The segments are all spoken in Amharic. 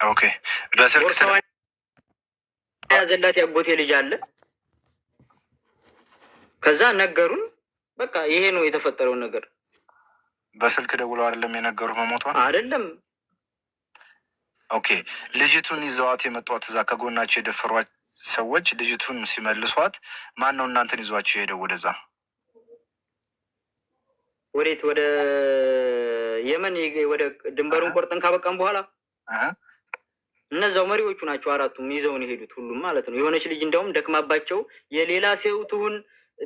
ኦኬ በስልክ ያዘላት ያጎቴ ልጅ አለ። ከዛ ነገሩን በቃ ይሄ ነው የተፈጠረው ነገር። በስልክ ደውለው አይደለም የነገሩ መሞቷን አይደለም። ኦኬ ልጅቱን ይዘዋት የመጧት እዛ ከጎናቸው የደፈሯት ሰዎች ልጅቱን ሲመልሷት ማን ነው እናንተን ይዟቸው የሄደው ወደዛ? ወዴት? ወደ የመን ወደ ድንበሩን ቆርጠን ካበቃም በኋላ እነዛው መሪዎቹ ናቸው አራቱም ይዘውን የሄዱት ሁሉም ማለት ነው። የሆነች ልጅ እንዲያውም ደክማባቸው የሌላ ሰው ትሁን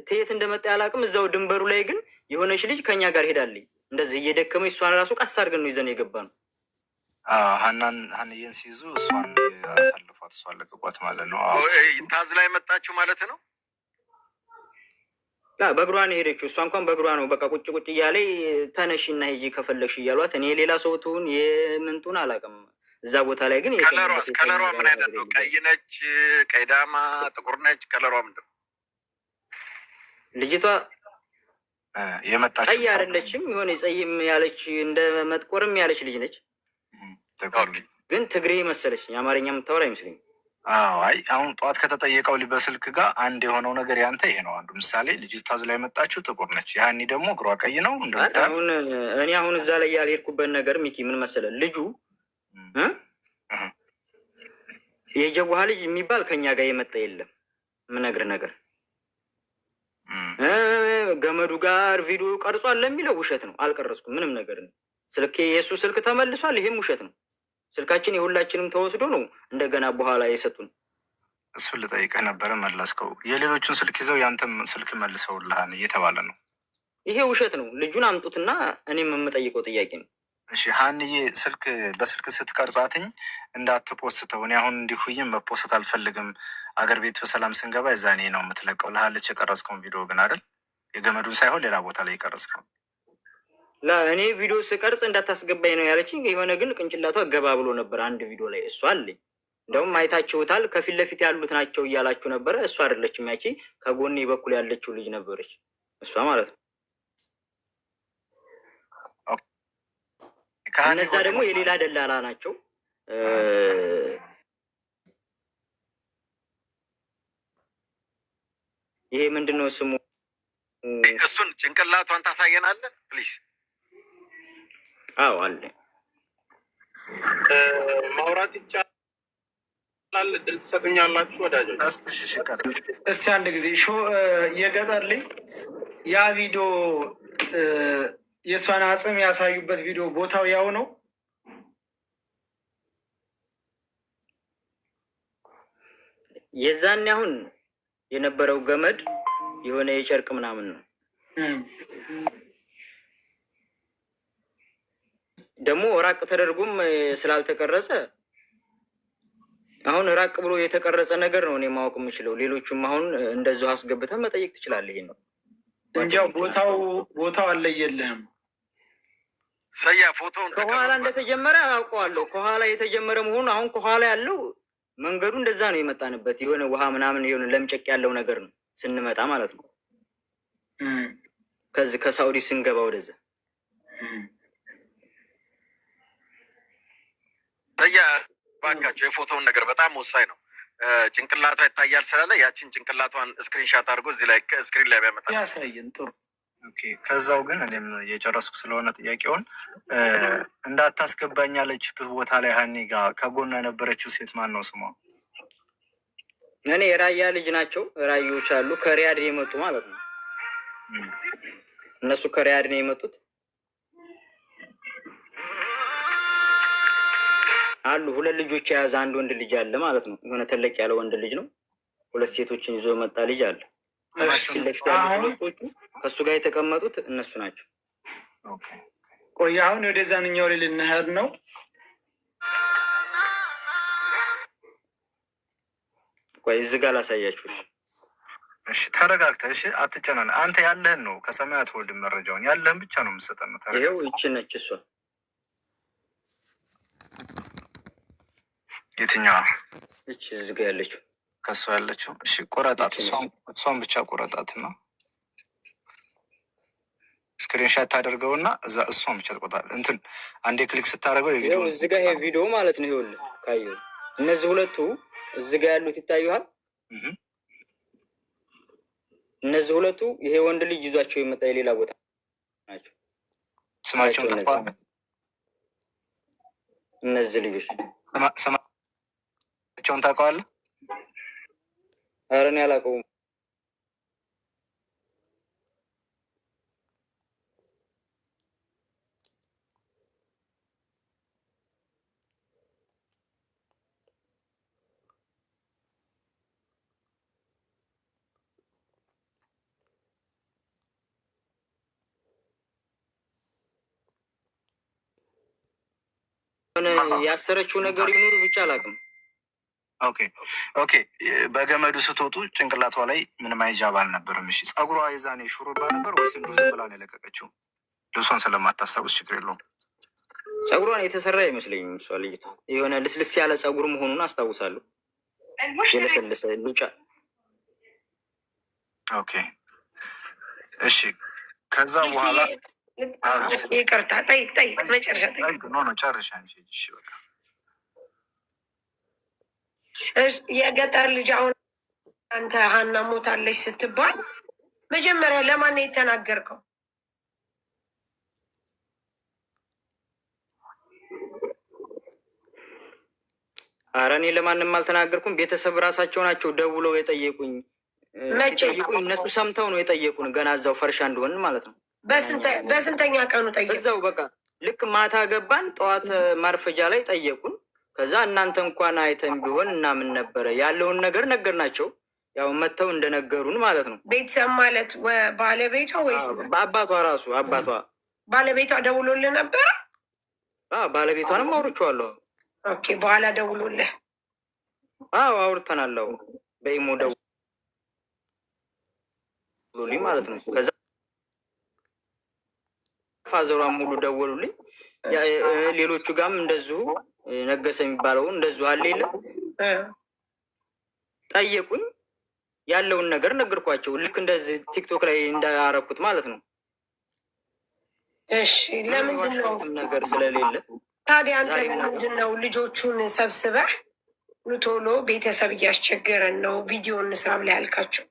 ትየት እንደመጣ ያላቅም እዛው ድንበሩ ላይ ግን የሆነች ልጅ ከኛ ጋር ሄዳለኝ እንደዚህ እየደከመች እሷን ራሱ ቀስ አድርገን ነው ይዘን የገባ ነው። ሀንዬን ሲይዙ እሷን አሳልፏት እሷን ለቅቋት ማለት ነው። ታዝ ላይ መጣችሁ ማለት ነው። በእግሯ ነው የሄደችው። እሷ እንኳን በእግሯ ነው በቃ ቁጭ ቁጭ እያለ ተነሽ እና ሂጂ ከፈለግሽ እያሏት እኔ ሌላ ሰው ትሁን የምንቱን አላውቅም። እዛ ቦታ ላይ ግን ከለሯ ምን አይነት ነው? ቀይ ነች? ቀይ ዳማ? ጥቁር ነች? ከለሯ ምንድን ነው? ልጅቷ የመጣች ቀይ አይደለችም። የሆነ ጸይም ያለች እንደ መጥቆርም ያለች ልጅ ነች። ግን ትግሬ መሰለች። የአማርኛ የምታወራ አይመስለኝም። አይ አሁን ጠዋት ከተጠየቀው በስልክ ጋር አንድ የሆነው ነገር ያንተ ይሄ ነው። አንዱ ምሳሌ ልጅቷ እዛ ላይ መጣችው ጥቁር ነች፣ ያኔ ደግሞ እግሯ ቀይ ነው። አሁን እኔ አሁን እዛ ላይ ያልሄድኩበት ነገር ሚኪ ምን መሰለ ልጁ የጀዋሃ ልጅ የሚባል ከኛ ጋር የመጣ የለም። ምነግርህ ነገር ገመዱ ጋር ቪዲዮ ቀርጿል ለሚለው ውሸት ነው። አልቀረጽኩም ምንም ነገር ነው። ስልክ የእሱ ስልክ ተመልሷል። ይሄም ውሸት ነው። ስልካችን የሁላችንም ተወስዶ ነው እንደገና በኋላ የሰጡን። እሱን ልጠይቅህ ነበረ መለስከው። የሌሎቹን ስልክ ይዘው ያንተም ስልክ መልሰውልሃን እየተባለ ነው። ይሄ ውሸት ነው። ልጁን አምጡትና እኔም የምጠይቀው ጥያቄ ነው። እሺ ሀንዬ ስልክ በስልክ ስትቀርጻትኝ እንዳትፖስተው እኔ አሁን እንዲሁይም መፖስት አልፈልግም፣ አገር ቤት በሰላም ስንገባ የዛኔ ነው የምትለቀው ልሃለች። የቀረጽከውን ቪዲዮ ግን አይደል የገመዱን ሳይሆን ሌላ ቦታ ላይ የቀረጽከው። እኔ ቪዲዮ ስቀርጽ እንዳታስገባኝ ነው ያለችኝ። የሆነ ግን ቅንጭላቷ ገባ ብሎ ነበር አንድ ቪዲዮ ላይ እሷ አለኝ። እንደውም አይታችሁታል። ከፊት ለፊት ያሉት ናቸው እያላችሁ ነበረ። እሷ አይደለችም ያቺ ከጎኔ በኩል ያለችው ልጅ ነበረች እሷ ማለት ነው። እነዛ ደግሞ የሌላ ደላላ ናቸው። ይሄ ምንድን ነው ስሙ? እሱን ጭንቅላቷን ታሳየናለህ ፕሊዝ? አዎ አለ። ማውራት ይቻላል? እድል ትሰጡኛላችሁ ወዳጆች? እስቲ አንድ ጊዜ የገጠር ልጅ ያ ቪዲዮ የእሷን አጽም ያሳዩበት ቪዲዮ ቦታው ያው ነው። የዛኔ አሁን የነበረው ገመድ የሆነ የጨርቅ ምናምን ነው። ደግሞ ራቅ ተደርጎም ስላልተቀረጸ አሁን ራቅ ብሎ የተቀረጸ ነገር ነው እኔ ማወቅ የምችለው። ሌሎቹም አሁን እንደዚሁ አስገብተን መጠየቅ ትችላለህ። ይሄ ነው እንዲያው ቦታው አለየልህም። ሰያ ፎቶውን ከኋላ እንደተጀመረ አውቀዋለሁ። ከኋላ የተጀመረ መሆኑ አሁን ከኋላ ያለው መንገዱ እንደዛ ነው የመጣንበት። የሆነ ውሃ ምናምን የሆነ ለምጨቅ ያለው ነገር ነው ስንመጣ ማለት ነው። ከዚህ ከሳኡዲ ስንገባ ወደዛ ሰያ ባካቸው የፎቶውን ነገር በጣም ወሳኝ ነው። ጭንቅላቷ ይታያል ስላለ ያችን ጭንቅላቷን ስክሪንሻት አድርጎ እዚህ ላይ ስክሪን ላይ ቢያመጣ ያሳየን ጥሩ። ከዛው ግን እኔም የጨረስኩ ስለሆነ ጥያቄውን እንዳታስገባኝ ያለችብህ ቦታ ላይ ሀኒ ጋር ከጎኗ የነበረችው ሴት ማን ነው ስሟ? እኔ የራያ ልጅ ናቸው። ራዮች አሉ ከሪያድ የመጡ ማለት ነው። እነሱ ከሪያድ ነው የመጡት አሉ። ሁለት ልጆች የያዘ አንድ ወንድ ልጅ አለ ማለት ነው። የሆነ ተለቅ ያለ ወንድ ልጅ ነው። ሁለት ሴቶችን ይዞ የመጣ ልጅ አለ። ከእሱ ጋር የተቀመጡት እነሱ ናቸው። ቆይ አሁን ወደዛንኛው ላይ ልንሄድ ነው። ቆይ እዚህ ጋር ላሳያችሁ። እሺ ተረጋግተህ፣ እሺ አትጨናነቅ። አንተ ያለህን ነው ከሰማይ አትወልድም። መረጃውን ያለህን ብቻ ነው የምትሰጠን ነው። ይኸው ይቺ ነች እሷ። የትኛዋ? ይቺ እዚህ ጋር ያለችው ከሷ ያለችው። እሺ ቆረጣት፣ እሷን ብቻ ቆረጣት ነው። እስከ ስክሪንሻት ታደርገውና እዛ እሷን ብቻ ትቆጣለህ። እንትን አንዴ ክሊክ ስታደርገው የቪዲዮ እዚህ ጋር ይሄ ቪዲዮ ማለት ነው። ይኸውልህ ካየሁ እነዚህ ሁለቱ እዚህ ጋር ያሉት ይታዩሃል። እነዚህ ሁለቱ ይሄ ወንድ ልጅ ይዟቸው የመጣ የሌላ ቦታ ናቸው። ስማቸውን ጠፋ። እነዚህ ልጆች ስማቸውን ታውቀዋለህ? ኧረ እኔ አላውቀውም። ያሰረችው ነገር ይኑር ብቻ አላውቅም። ኦኬ በገመዱ ስትወጡ ጭንቅላቷ ላይ ምንም አይጃብ አልነበረም። እሺ ጸጉሯ የዛኔ ሹሩባ ነበር ወይስ እንዱ ዝም ብላ ነው የለቀቀችው? ልብሷን ስለማታስታውስ ችግር የለውም። ጸጉሯን የተሰራ አይመስለኝም። እሷ ልጅቷ የሆነ ልስልስ ያለ ጸጉር መሆኑን አስታውሳለሁ። የለሰለሰ ሉጫ። ኦኬ እሺ ከዛ በኋላ ይቅርታ ጠይቅ መጨረሻ ጨርሻ። እሺ በቃ የገጠር ልጅ አሁን አንተ ሀና ሞታለች ስትባል መጀመሪያ ለማን ነው የተናገርከው? ኧረ እኔ ለማንም አልተናገርኩም። ቤተሰብ ራሳቸው ናቸው ደውለው የጠየቁኝ። እነሱ ሰምተው ነው የጠየቁን። ገና እዛው ፈርሻ እንደሆንን ማለት ነው። በስንተኛ ቀኑ ጠየቁ? እዛው በቃ ልክ ማታ ገባን፣ ጠዋት ማርፈጃ ላይ ጠየቁን። ከዛ እናንተ እንኳን አይተን ቢሆን እናምን ነበረ ያለውን ነገር ነገርናቸው። ያው መጥተው እንደነገሩን ማለት ነው። ቤተሰብ ማለት ባለቤቷ ወይስ አባቷ? ራሱ አባቷ። ባለቤቷ ደውሎልህ ነበረ? ባለቤቷንም አውርቼዋለሁ። ኦኬ በኋላ ደውሎልህ? አዎ አውርተናለው። በኢሞ ደውሎልኝ ማለት ነው። ከዛ ፋዘሯን ሙሉ ደወሉልኝ። ሌሎቹ ጋም እንደዚሁ ነገሰ የሚባለው እንደዚሁ አለ የለ ጠየቁኝ። ያለውን ነገር ነገርኳቸው። ልክ እንደዚህ ቲክቶክ ላይ እንዳያረኩት ማለት ነው። እሺ ለምንድን ነው ነገር ስለሌለ ታዲያ አንተ ለምንድን ነው ልጆቹን ሰብስበህ ቶሎ ቤተሰብ እያስቸገረን ነው ቪዲዮ እንስራ ብላ ያልካቸው?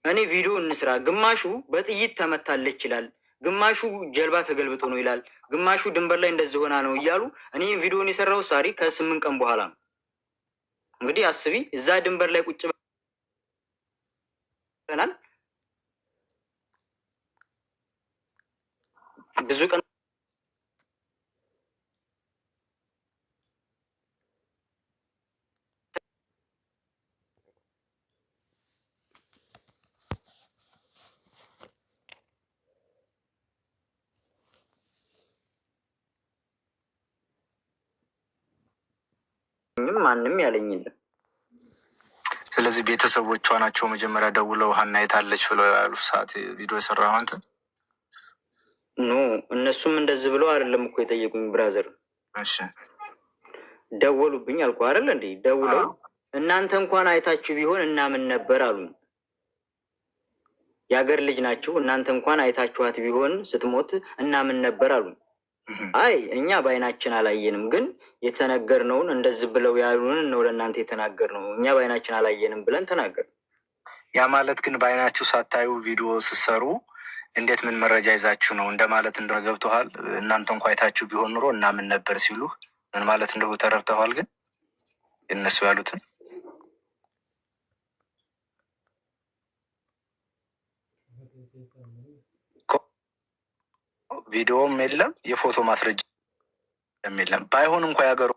እኔ ቪዲዮ እንስራ፣ ግማሹ በጥይት ተመታለች ይላል፣ ግማሹ ጀልባ ተገልብጦ ነው ይላል፣ ግማሹ ድንበር ላይ እንደዚህ ሆና ነው እያሉ እኔ ቪዲዮን የሰራው ሳሪ ከ8 ቀን በኋላ ነው። እንግዲህ አስቢ፣ እዛ ድንበር ላይ ቁጭ ብለናል ብዙ ቀን ማንም ያለኝ የለም። ስለዚህ ቤተሰቦቿ ናቸው መጀመሪያ ደውለው ሀና የታለች ብለው ያሉ ሰዓት ቪዲዮ የሰራው አንተ? ኖ እነሱም እንደዚህ ብለው አይደለም እኮ የጠየቁኝ ብራዘር። እሺ ደወሉብኝ አልኩ አይደል እንዴ? ደውለው እናንተ እንኳን አይታችሁ ቢሆን እናምን ነበር አሉኝ። የሀገር ልጅ ናችሁ፣ እናንተ እንኳን አይታችኋት ቢሆን ስትሞት እናምን ነበር አሉኝ። አይ እኛ በአይናችን አላየንም፣ ግን የተነገርነውን እንደዚህ ብለው ያሉንን ነው ለእናንተ የተናገርነው። እኛ በአይናችን አላየንም ብለን ተናገር። ያ ማለት ግን በአይናችሁ ሳታዩ ቪዲዮ ስትሰሩ እንዴት ምን መረጃ ይዛችሁ ነው እንደማለት እንደሆነ ገብቶሃል? እናንተ እንኳ አይታችሁ ቢሆን ኑሮ እናምን ነበር ሲሉ ምን ማለት እንደሆነ ተረድተዋል? ግን እነሱ ያሉትን ቪዲዮም የለም የፎቶ ማስረጃ የለም። ባይሆን እንኳ ያገሩ